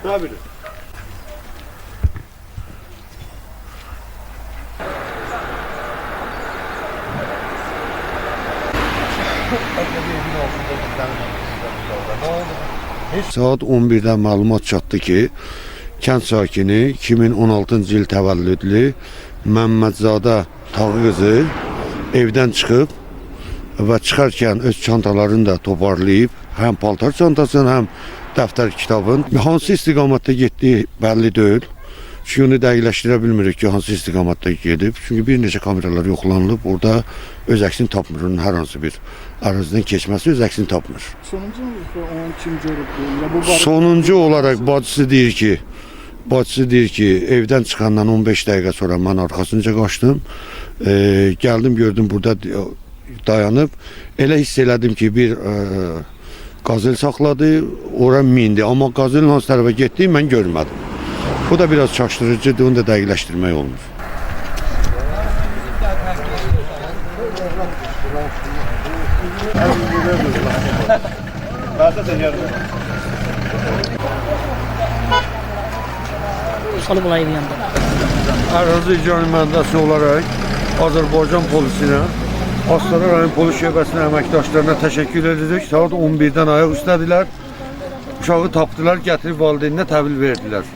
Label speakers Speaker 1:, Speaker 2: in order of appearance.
Speaker 1: Tabii.
Speaker 2: Saat 11'də məlumat çatdı ki, kənd sakini 2016-cı il təvəllüdlü Məmmədzadə Tağıqızı evdən çıxıb və çıxarkən öz çantalarını da toparlayıb, həm paltar çantasını, həm dəftər kitabını. Hansı istiqamətdə getdiyi bəlli deyil. Çünki onu dəqiqləşdirə bilmirik ki, hansı istiqamətdə gedib. Çünki bir neçə kameralar yoxlanılıb, orada öz əksini tapmır. Onun hər hansı bir ərazidən keçməsi öz əksini tapmır.
Speaker 3: Sonuncu onu kim görüb?
Speaker 2: Sonuncu olaraq bacısı deyir ki, evdən çıxandan 15 dəqiqə sonra mən arxasınca qaçdım. Gəldim, gördüm burada dayanıb. Elə hiss elədim ki, bir qazel saxladı, ora mindi. Amma qazelin hansı tərəfə getdiyi mən görmədim. Bu da biraz çaşdırıcıdır, onu da dəqiqləşdirmək olmur.
Speaker 4: Salı bulayım yanında.
Speaker 2: Ərazi icra nümayəndəsi olaraq Azərbaycan polisinə, Astara rayon polis şöbəsinin əməkdaşlarına təşəkkür edirik. Saat 11-dən ayaq üstədilər. Uşağı tapdılar, gətirib valideyninə təhvil verdilər.